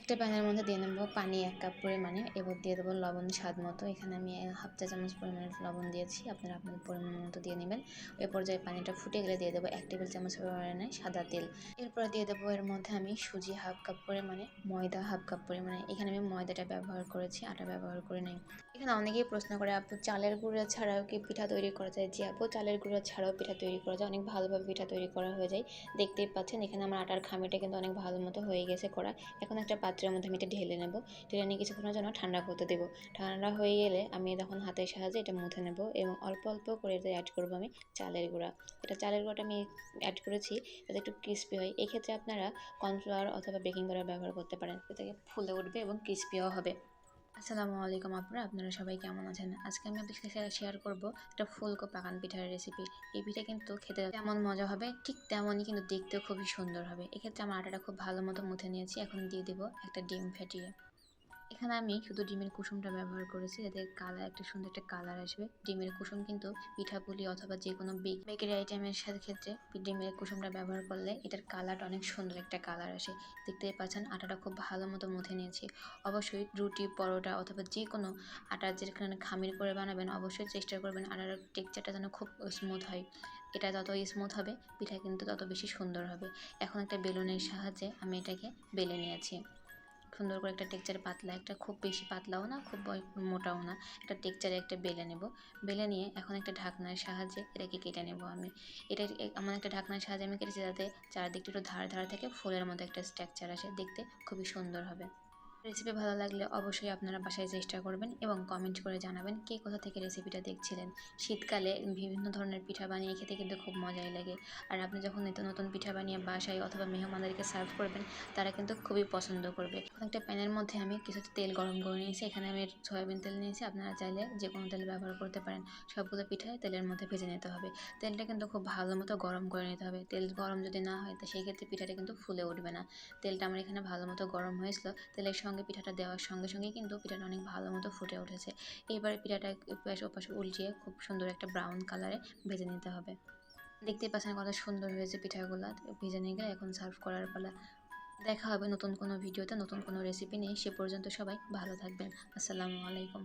একটা প্যানের মধ্যে দিয়ে নেব পানি 1 কাপ পরিমাণে, এবার দিয়ে দেবো লবণ স্বাদ মতো। এখানে আমি হাফ চা চামচ পরিমাণে লবণ দিয়েছি, আপনারা আপনাদের পরিমাণ মতো দিয়ে নেবেন। এই পর্যায়ে পানিটা ফুটে গেলে দিয়ে দেবো 1 টেবিল চামচ পরিমাণে সাদা তেল। এরপরে দিয়ে দেবো এর মধ্যে আমি সুজি হাফ কাপ পরিমাণে, ময়দা হাফ কাপ পরিমাণে। এখানে আমি ময়দাটা ব্যবহার করেছি, আটা ব্যবহার করে নাই। এখানে অনেকেই প্রশ্ন করে, আপু চালের গুঁড়া ছাড়াও কি পিঠা তৈরি করা যায়? জি আপু, চালের গুঁড়া ছাড়াও পিঠা তৈরি করা যায়, অনেক ভালোভাবে পিঠা তৈরি করা হয়ে যায়। দেখতেই পাচ্ছেন এখানে আমার আটার খামিটা কিন্তু অনেক ভালো মতো হয়ে গেছে করা। এখন একটা পাত্রের মধ্যে আমি এটা ঢেলে নেব। ঢেলে নিয়ে কিছুক্ষণের জন্য ঠান্ডা করতে দেবো। ঠান্ডা হয়ে গেলে আমি তখন হাতের সাহায্যে এটা মুথে নেব এবং অল্প অল্প করে এটা অ্যাড করবো আমি চালের গুঁড়া। এটা চালের গুঁড়াটা আমি অ্যাড করেছি যাতে একটু ক্রিস্পি হয়। এক্ষেত্রে আপনারা কর্নফ্লাওয়ার অথবা বেকিং পাউডার ব্যবহার করতে পারেন, এতে ফুলে উঠবে এবং ক্রিস্পিও হবে। আসসালামু আলাইকুম আপনারা সবাই কেমন আছেন? আজকে আমি আপনাদের সাথে শেয়ার করব একটা ফুলকো পাকান পিঠার রেসিপি। এই পিঠা কিন্তু খেতে যেমন মজা হবে ঠিক তেমনই কিন্তু দেখতেও খুবই সুন্দর হবে। এক্ষেত্রে আমার আটাটা খুব ভালো মতো মুথে নিয়েছি। এখন দিয়ে দেবো একটা ডিম ফেটিয়ে। এখানে আমি শুধু ডিমের কুসুমটা ব্যবহার করেছি যাতে একটা সুন্দর একটা কালার আসবে। ডিমের কুসুম কিন্তু পিঠাপুলি অথবা যে কোনো বেকারি আইটেমের সাথে ক্ষেত্রে ডিমের কুসুমটা ব্যবহার করলে এটার কালারটা অনেক সুন্দর একটা কালার আসে। দেখতেই পাচ্ছেন আটাটা খুব ভালো মতো মুথে নিয়েছি। অবশ্যই রুটি, পরোটা অথবা যে কোনো আটার যেখানে খামির করে বানাবেন অবশ্যই চেষ্টা করবেন আটার টেক্সচারটা যেন খুব স্মুথ হয়। এটা যত স্মুথ হবে পিঠা কিন্তু তত বেশি সুন্দর হবে। এখন একটা বেলুনের সাহায্যে আমি এটাকে বেলে নিয়েছি। সুন্দর করে একটা টেক্সচারে পাতলা, একটা খুব বেশি পাতলাও না খুব মোটাও না, একটা টেক্সচারে একটা বেলে নেব। বেলে নিয়ে এখন একটা ঢাকনার সাহায্যে এটাকে কেটে নেব আমি। এটা এমন একটা ঢাকনার সাহায্যে আমি কেটেছি যাতে চারদিকটা একটু ধার ধার থেকে ফুলের মতো একটা স্ট্রাকচার আসে, দেখতে খুবই সুন্দর হবে। রেসিপি ভালো লাগলে অবশ্যই আপনারা বাসায় চেষ্টা করবেন এবং কমেন্ট করে জানাবেন কে কোথা থেকে রেসিপিটা দেখছিলেন। শীতকালে বিভিন্ন ধরনের পিঠা বানিয়ে খেতে কিন্তু খুব মজাই লাগে। আর আপনি যখন নিত্য নতুন পিঠা বানিয়ে বাসায় অথবা মেহমানদেরকে সার্ভ করবেন তারা কিন্তু খুবই পছন্দ করবে। এখন একটা প্যানের মধ্যে আমি কিছু তেল গরম করে নিয়েছি। এখানে আমি সয়াবিন তেল নিয়েছি, আপনারা চাইলে যে কোনো তেল ব্যবহার করতে পারেন। সবগুলো পিঠায় তেলের মধ্যে ভেজে নিতে হবে। তেলটা কিন্তু খুব ভালো মতো গরম করে নিতে হবে। তেল গরম যদি না হয় তো সেই ক্ষেত্রে পিঠাটা কিন্তু ফুলে উঠবে না। তেলটা আমার এখানে ভালো মতো গরম হয়েছিল। তেলের সঙ্গে পিঠাটা দেওয়ার সঙ্গে সঙ্গেই কিন্তু পিঠাটা অনেক ভালো মতো ফুটে উঠেছে। এবারে পিঠাটা ওপাশে উল্টিয়ে খুব সুন্দর একটা ব্রাউন কালারে ভেজে নিতে হবে। দেখতেই পাচ্ছেন কত সুন্দর হয়েছে পিঠাগুলো। ভেজে নিয়ে গেলে এখন সার্ভ করার পালা। দেখা হবে নতুন কোনো ভিডিওতে নতুন কোনো রেসিপি নিয়ে। সে পর্যন্ত সবাই ভালো থাকবেন। আসসালামু আলাইকুম।